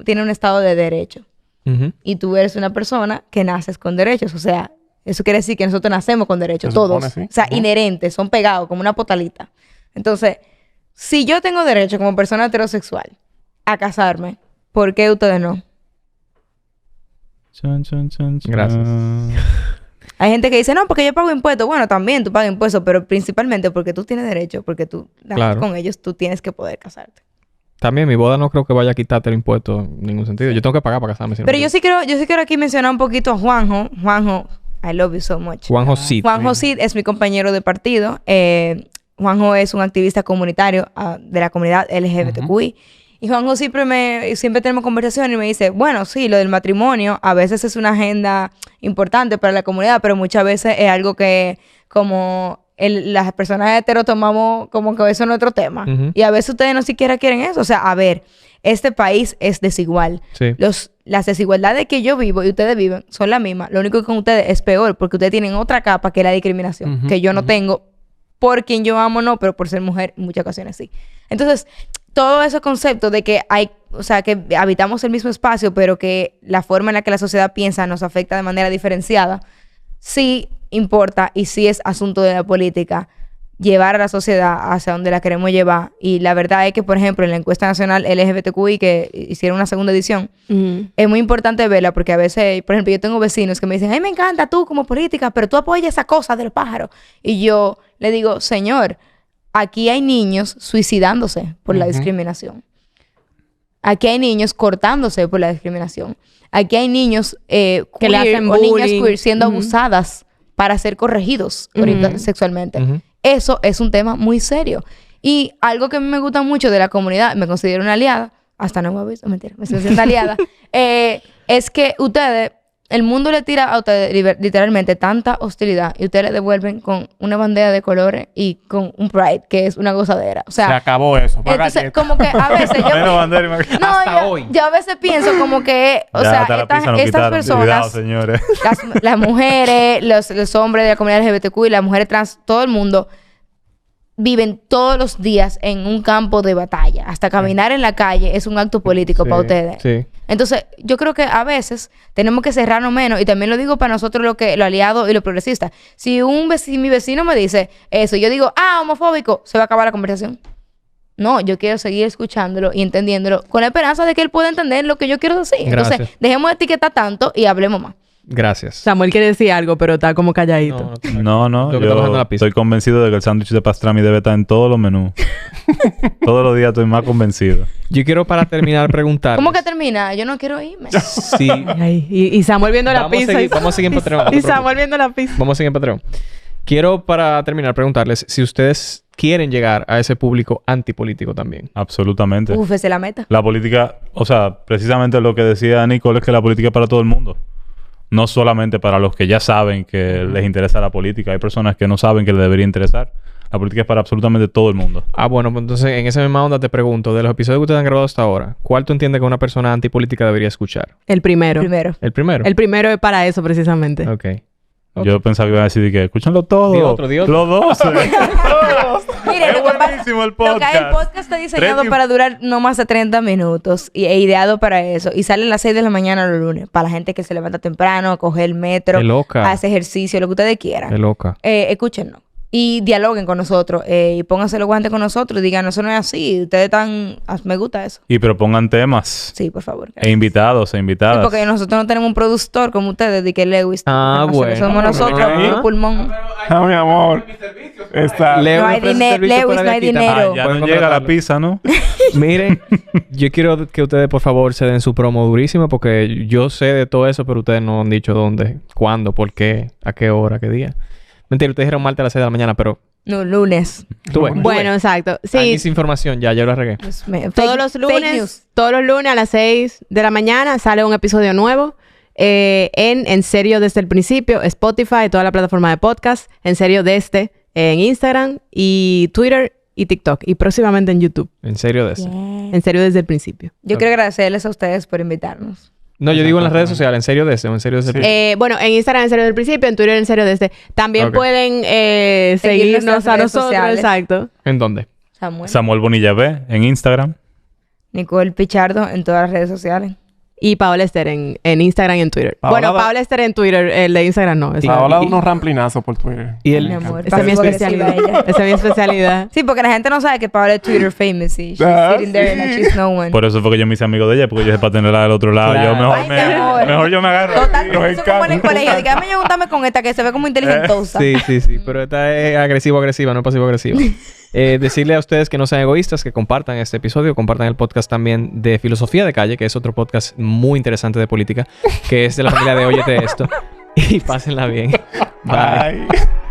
tiene un estado de derecho. Ujú. Y tú eres una persona que naces con derechos. O sea, eso quiere decir que nosotros nacemos con derechos. Se supone, Todos. sí. O sea, Ujú. inherentes. Son pegados como una potalita. Entonces, si yo tengo derecho como persona heterosexual a casarme, ¿por qué ustedes no? Chun, chun, chun, chun. Gracias. Hay gente que dice, no, porque yo pago impuestos. Bueno, también tú pagas impuestos, pero principalmente porque tú tienes derecho, porque tú naces Claro. con ellos, tú tienes que poder casarte. También mi boda no creo que vaya a quitarte el impuesto en ningún sentido. Yo tengo que pagar para casarme. Pero yo sí quiero aquí mencionar un poquito a Juanjo. Juanjo, I love you so much. Juanjo Cid. Juanjo Cid es mi compañero de partido. Juanjo es un activista comunitario de la comunidad LGBTQI. Y Juanjo siempre tenemos conversaciones y me dice, bueno, sí, lo del matrimonio a veces es una agenda importante para la comunidad, pero muchas veces es algo que como las personas heteros tomamos como que eso no es otro tema. Y a veces ustedes no siquiera quieren eso. O sea, a ver, este país es desigual. Sí. Las desigualdades que yo vivo y ustedes viven son las mismas. Lo único que con ustedes es peor porque ustedes tienen otra capa que es la discriminación, que yo no tengo por quien yo amo, no, pero por ser mujer en muchas ocasiones sí. Entonces, todo ese concepto de que que habitamos el mismo espacio, pero que la forma en la que la sociedad piensa nos afecta de manera diferenciada, sí importa y sí es asunto de la política llevar a la sociedad hacia donde la queremos llevar. Y la verdad es que, por ejemplo, en la encuesta nacional LGBTQI que hicieron una segunda edición, es muy importante verla porque a veces, por ejemplo, yo tengo vecinos que me dicen, ay, me encanta tú como política, pero tú apoyas esa cosa del pájaro. Y yo le digo, señor, aquí hay niños suicidándose por la discriminación. Aquí hay niños cortándose por la discriminación. Aquí hay niños que le hacen o niñas bullying. queer siendo abusadas para ser corregidos ahorita sexualmente. Eso es un tema muy serio. Y algo que a mí me gusta mucho de la comunidad, me considero una aliada, hasta no me he visto, mentira, me siento aliada, es que el mundo le tira a ustedes literalmente tanta hostilidad y ustedes le devuelven con una bandera de colores y con un pride, que es una gozadera. O sea, se acabó eso. entonces, como que a veces yo a veces pienso como que, o sea, estas personas, señores. las mujeres, los hombres de la comunidad LGBTQ y las mujeres trans, todo el mundo viven todos los días en un campo de batalla. Hasta caminar en la calle es un acto político para ustedes. Sí. Entonces, yo creo que a veces tenemos que cerrarnos menos. Y también lo digo para nosotros los aliados y los progresistas. Si mi vecino me dice eso, yo digo, homofóbico, se va a acabar la conversación. No, yo quiero seguir escuchándolo y entendiéndolo con la esperanza de que él pueda entender lo que yo quiero decir. Gracias. Entonces, dejemos de etiquetar tanto y hablemos más. Gracias. Samuel quiere decir algo, pero está como calladito. No, Lo que está bajando la pizza. estoy convencido de que el sándwich de pastrami debe estar en todos los menús. Todos los días estoy más convencido. Yo quiero para terminar preguntar. ¿Cómo que termina? Yo no quiero irme. Sí. Ay, y Samuel viendo la pizza. Vamos a seguir en Patreon. Y Samuel viendo la pizza. Vamos a seguir en Patreon. Quiero para terminar preguntarles si ustedes quieren llegar a ese público antipolítico también. Absolutamente. Uf, esa es la meta. La política, o sea, precisamente lo que decía Nicole es que la política es para todo el mundo. No solamente para los que ya saben que les interesa la política. Hay personas que no saben que les debería interesar. La política es para absolutamente todo el mundo. Bueno, pues entonces en esa misma onda te pregunto, de los episodios que ustedes han grabado hasta ahora, ¿cuál tú entiendes que una persona antipolítica debería escuchar? El primero. ¿El primero? El primero es para eso, precisamente. Ok. Yo pensaba que iba a decir que escúchenlo todo. Di otro. Los 12. Mire, Es lo que buenísimo el pasa, el podcast. podcast está diseñado 30 para durar no más de 30 minutos e ideado para eso. Y sale a las 6 de la mañana los lunes. Para la gente que se levanta temprano, a coger el metro, Qué loca. hace ejercicio, lo que ustedes quieran. Qué loca. Escúchenlo. Y dialoguen con nosotros. Y pónganse los guantes con nosotros. Y digan, eso no es así. Ustedes están... Me gusta eso. Y propongan temas. Sí, por favor. E invitados e invitadas. Sí, porque nosotros no tenemos un productor como ustedes, de que Lewis. Bueno. Somos nosotros, puro pulmón. Mi amor. Está... No hay dinero, Lewis, no hay dinero. Ya no llega la pizza, ¿no? Miren, yo quiero que ustedes por favor se den su promo durísimo porque yo sé de todo eso, pero ustedes no han dicho dónde, cuándo, por qué, a qué hora, qué día. Mentira, ustedes dijeron martes a las 6 de la mañana, pero... No, lunes. Tú ves. Bueno, exacto. Sí. Sí. Esa información, ya lo regué. Todos los lunes a las 6 de la mañana sale un episodio nuevo. En serio desde el principio, Spotify, toda la plataforma de podcast. En serio desde en Instagram y Twitter y TikTok. Y próximamente en YouTube. En serio de eso. En serio desde el principio. Yo quiero agradecerles a ustedes por invitarnos. No, yo digo en las redes sociales, en serio de eso, en serio de ese. Bueno, en Instagram en serio del principio, en Twitter en serio desde. También Ok. pueden seguirnos nuestras a redes nosotros, sociales. exacto. ¿En dónde? Samuel Bonilla B en Instagram. Nicole Pichardo en todas las redes sociales. Y Paola Esther en Instagram y en Twitter. Bueno, Paola Esther en Twitter, el de Instagram no. Paola da unos ramplinazos por Twitter. Y Mi amor, Esa es mi especialidad. Esa es mi especialidad. Sí, porque la gente no sabe que Paola es Twitter famous y she's sitting there and she's no one. Por eso fue que yo me hice amigo de ella, porque yo sé para tenerla del otro lado. Claro. Yo mejor, Ay, mi amor. mejor yo me agarro. Total, Nos eso como en el encanta. colegio. De que me juntarme con esta que se ve como inteligentosa. Sí. Pero esta es agresiva, no pasivo-agresiva. Decirle a ustedes que no sean egoístas, que compartan este episodio, compartan el podcast también de Filosofía de Calle, que es otro podcast muy interesante de política, que es de la familia de Óyete Esto. Y pásenla bien. Bye. Bye.